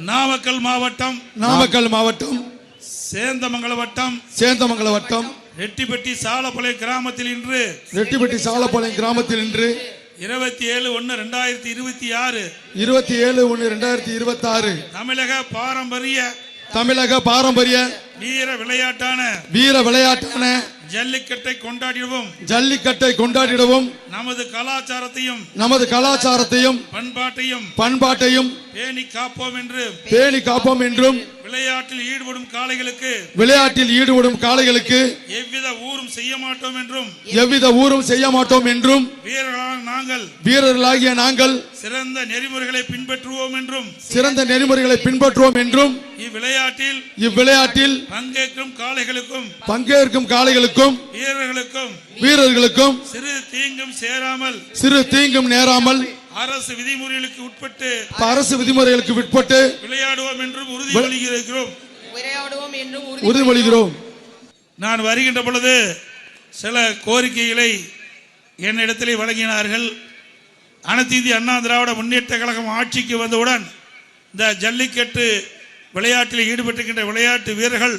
நாமக்கல் மாவட்டம் சேந்தமங்கல வட்டம் ரெட்டிப்பட்டி சாலப்பாளையம் கிராமத்தில் இன்று 27/1/2026 தமிழக பாரம்பரிய வீர விளையாட்டான ஜல்லிக்கட்டை கொண்டாடிடவும் நமது கலாச்சாரத்தையும் பண்பாட்டையும் பேணி காப்போம் என்றும் விளையாட்டில் ஈடுபடும் காளைகளுக்கு எவ்வித ஊரும் செய்ய மாட்டோம் என்றும் வீரர்களாகிய நாங்கள் சிறந்த நெறிமுறைகளை பின்பற்றுவோம் என்றும் இவ்விளையாட்டில் பங்கேற்கும் காளைகளுக்கும் வீரர்களுக்கும் சிறு தீங்கும் நேராமல் அரசு விதிமுறைகளுக்கு உட்பட்டு விளையாடுவோம் என்றும் உறுதிமொழிகிறோம். நான் வருகின்ற பொழுது சில கோரிக்கைகளை என்னிடத்திலே வழங்கினார்கள். அனைத்து இந்திய அண்ணா திராவிட முன்னேற்ற கழகம் ஆட்சிக்கு வந்தவுடன் இந்த ஜல்லிக்கட்டு விளையாட்டில் ஈடுபட்டிருக்கின்ற விளையாட்டு வீரர்கள்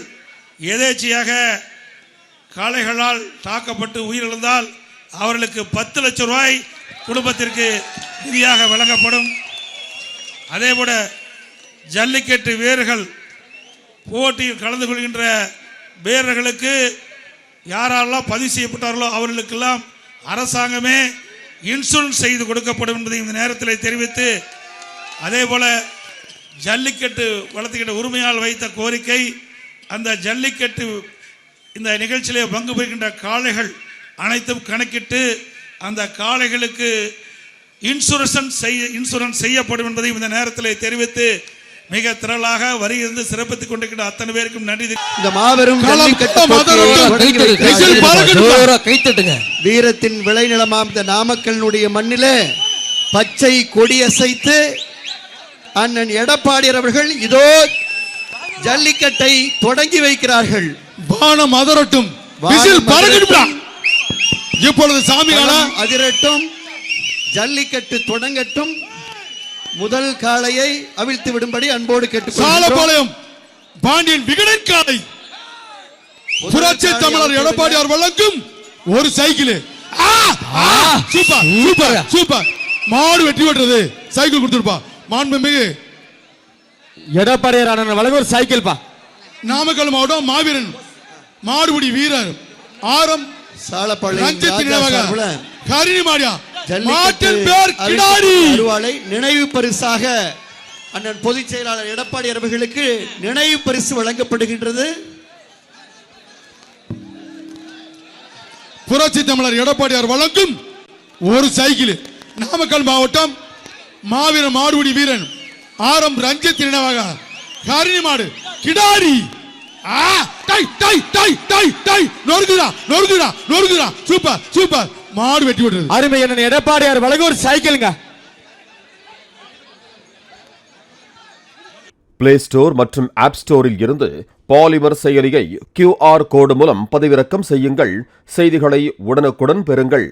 எதேச்சையாக காளைகளால் தாக்கப்பட்டு உயிரிழந்தால் அவர்களுக்கு 10 லட்சம் ரூபாய் குடும்பத்திற்கு நிதியாக வழங்கப்படும். அதேபோல ஜல்லிக்கட்டு வீரர்கள் போட்டியில் கலந்து கொள்கின்ற வீரர்களுக்கு யாரெல்லாம் பதிவு செய்யப்பட்டார்களோ அவர்களுக்கெல்லாம் அரசாங்கமே இன்சூரன்ஸ் செய்து கொடுக்கப்படும் என்பதை இந்த நேரத்தில் தெரிவித்து, அதேபோல ஜல்லிக்கட்டு வளர்த்துக்கிட்ட உரிமையால் வைத்த கோரிக்கை, அந்த ஜல்லிக்கட்டு இந்த நிகழ்ச்சியிலே பங்கு பெறுகின்ற காளைகள் அனைத்தும் கணக்கிட்டு அந்த காளைகளுக்கு இன்சூரன்ஸ் செய்யப்படும் என்பதை இந்த நேரத்தில் தெரிவித்து மிக திரளாக வருகிறது சிறப்பித்துக் கொண்டிருக்கின்ற அத்தனை பேருக்கும் நன்றி. இந்த மாபெரும் வீரத்தின் விளைநிலமாம் இந்த நாமக்கல்னுடைய மண்ணிலே பச்சை கொடியசைத்து அண்ணன் எடப்பாடியார் அவர்கள் இதோ ஜல்லிக்கட்டை தொடங்கி வைக்கிறார்கள். வானம் அதிரட்டும், இப்பொழுது சாமியானா அதிரட்டும், ஜல்லிக்கட்டு தொடங்கட்டும். முதல் காளையை அவிழ்த்து விடும்படி அன்போடு கேட்டுக்கொள்கிறோம். பாண்டியன் விகடன் காளை புரட்சி தமிழர் எடப்பாடியார் வழங்கும் ஒரு சைக்கிள். சூப்பர் மாடு வெற்றி பெற்றது. சைக்கிள் கொடுத்துருப்பா மாண்புமிகு எடப்பாடியார் வழங்க ஒரு சைக்கிள் பா. நாமக்கல் மாவட்டம் மாவீரன் மாடுபிடி வீரர் ஆரம் நினைவு பரிசாக அண்ணன் பொதுச் செயலாளர் எடப்பாடி அவர்களுக்கு நினைவு பரிசு வழங்கப்படுகின்றது. புரட்சி தமிழர் எடப்பாடியார் வழங்கும் ஒரு சைக்கிள். நாமக்கல் மாவட்டம் மாவீரன் மாடுபிடி வீரன் ஆரம் ரஞ்சித் நினைவாக கரிணி மாடு கிடாரி. சூப்பர் மாடு வெட்டி விடுறது. அருமை அண்ணன் எடப்பாடியார் வழங்க ஒரு சைக்கிள்ங்க. பிளே ஸ்டோர் மற்றும் ஆப் ஸ்டோரில் இருந்து பாலிமர் செயலியை QR கோடு மூலம் பதிவிறக்கம் செய்யுங்கள். செய்திகளை உடனுக்குடன் பெறுங்கள்.